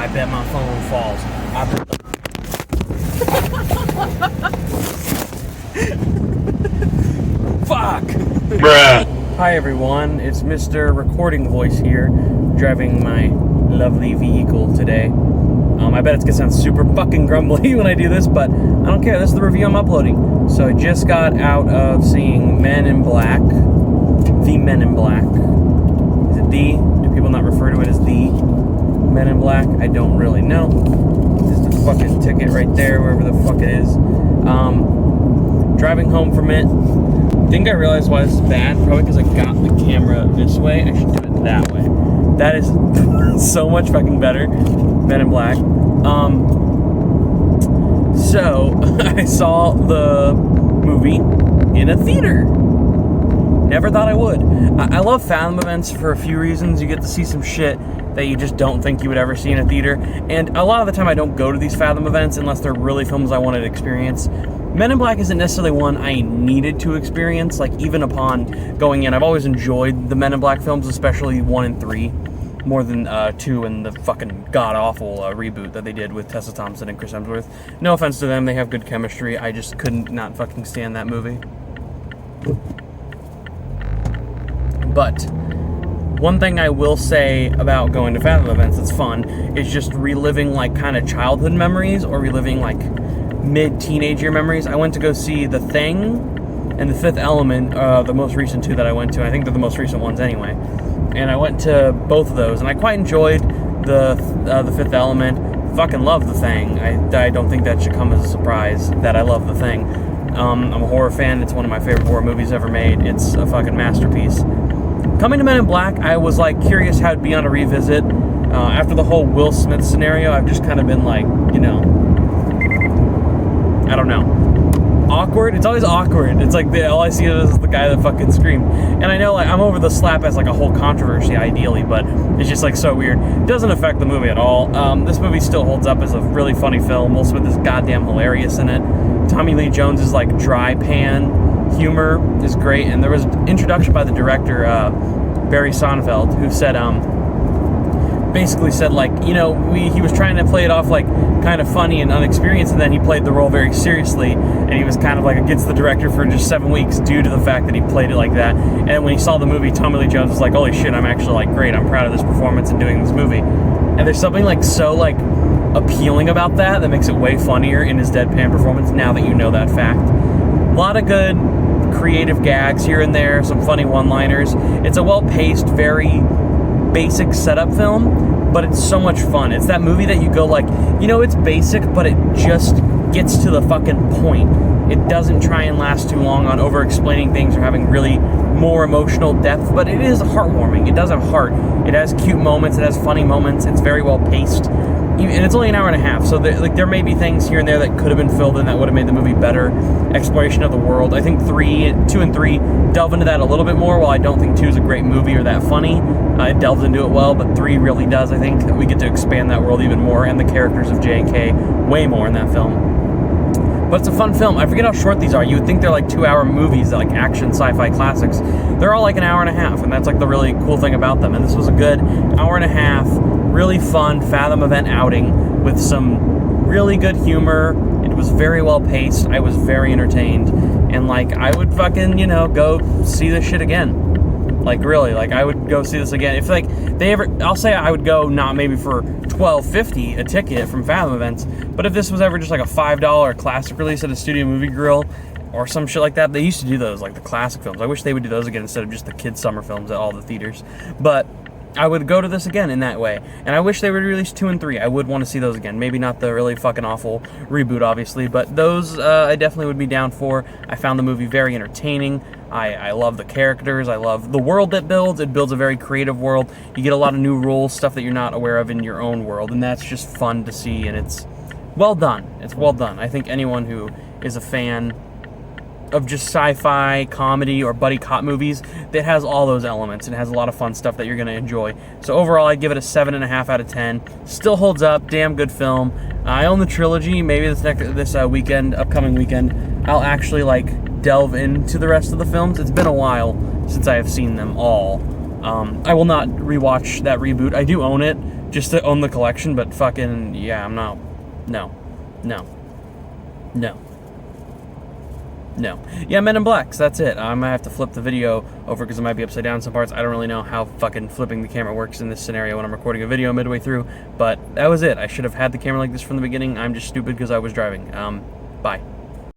I bet my phone falls. Fuck! Bruh. Hi everyone, it's Mr. Recording Voice here, driving my lovely vehicle today. I bet it's gonna sound super fucking grumbly when I do this, but I don't care. This is the review I'm uploading. So I just got out of seeing Men in Black. The Men in Black. Is it the? Do people not refer to it as the Men in Black? I don't really know. There's the fucking ticket right there, wherever the fuck it is. Driving home from it. I think I realized why this is bad. Probably because I got the camera this way. I should do it that way. That is so much fucking better. Men in Black. So I saw the movie in a theater. Never thought I would. I love Fathom events for a few reasons. You get to see some shit that you just don't think you would ever see in a theater. And a lot of the time I don't go to these Fathom events unless they're really films I wanted to experience. Men in Black isn't necessarily one I needed to experience. Like, even upon going in, I've always enjoyed the Men in Black films, especially 1 and 3, more than 2 and the fucking god-awful reboot that they did with Tessa Thompson and Chris Hemsworth. No offense to them, they have good chemistry. I just couldn't not fucking stand that movie. But one thing I will say about going to Fathom events that's fun is just reliving, like, kind of childhood memories or reliving, like, mid-teenage year memories. I went to go see The Thing and The Fifth Element, the most recent two that I went to. I think they're the most recent ones anyway. And I went to both of those, and I quite enjoyed the Fifth Element. Fucking love The Thing. I don't think that should come as a surprise that I love The Thing. I'm a horror fan. It's one of my favorite horror movies ever made. It's a fucking masterpiece. Coming to Men in Black, I was, like, curious how it'd be on a revisit. After the whole Will Smith scenario, I've just kind of been like, you know, I don't know. Awkward? It's always awkward. It's like, all I see is the guy that fucking screamed. And I know, like, I'm over the slap as, like, a whole controversy, ideally, but it's just, like, so weird. It doesn't affect the movie at all. This movie still holds up as a really funny film. Will Smith is goddamn hilarious in it. Tommy Lee Jones' like, dry pan humor is great. And there was an introduction by the director, Barry Sonnenfeld, who said, basically said, like, you know, he was trying to play it off, like, kind of funny and unexperienced, and then he played the role very seriously, and he was kind of, like, against the director for just 7 weeks due to the fact that he played it like that. And when he saw the movie, Tommy Lee Jones was like, holy shit, I'm actually, like, great, I'm proud of this performance and doing this movie. And there's something, like, so, like, appealing about that makes it way funnier in his deadpan performance now that you know that fact. A lot of good creative gags here and there, some funny one-liners. It's a well-paced, very basic setup film, but it's so much fun. It's that movie that you go, like, you know, it's basic, but it just gets to the fucking point. It doesn't try and last too long on over-explaining things or having really more emotional depth, but it is heartwarming. It does have heart. It has cute moments. It has funny moments. It's very well paced. And it's only an hour and a half, so there may be things here and there that could have been filled in that would have made the movie better. Exploration of the world. I think 2 and 3 delve into that a little bit more, while I don't think 2 is a great movie or that funny. It delves into it well, but 3 really does. I think we get to expand that world even more, and the characters of J and K way more in that film. But it's a fun film. I forget how short these are. You would think they're like 2-hour movies, like action sci-fi classics. They're all like an hour and a half, and that's like the really cool thing about them. And this was a good hour and a half, really fun Fathom event outing with some really good humor. It was very well paced. I was very entertained. And, like, I would fucking, you know, go see this shit again. Like, really, like, I would go see this again. If, like, they ever, I'll say I would go not maybe for $12.50 a ticket from Fathom events, but if this was ever just like a $5 classic release at a Studio Movie Grill or some shit like that, they used to do those, like the classic films. I wish they would do those again instead of just the kids' summer films at all the theaters. But I would go to this again in that way. And I wish they would release 2 and 3. I would want to see those again. Maybe not the really fucking awful reboot, obviously, but those I definitely would be down for. I found the movie very entertaining. I love the characters. I love the world that builds. It builds a very creative world. You get a lot of new rules, stuff that you're not aware of in your own world, and that's just fun to see, and it's well done. It's well done. I think anyone who is a fan of just sci-fi, comedy, or buddy cop movies, that has all those elements and has a lot of fun stuff that you're going to enjoy. So overall, I'd give it a 7.5 out of 10. Still holds up. Damn good film. I own the trilogy. Maybe this upcoming weekend, I'll actually, like, delve into the rest of the films. It's been a while since I have seen them all. I will not rewatch that reboot. I do own it just to own the collection, but fucking yeah, I'm not. No. Yeah, Men in Blacks, that's it. I might have to flip the video over because it might be upside down some parts. I don't really know how fucking flipping the camera works in this scenario when I'm recording a video midway through, but that was it. I should have had the camera like this from the beginning. I'm just stupid because I was driving. Bye.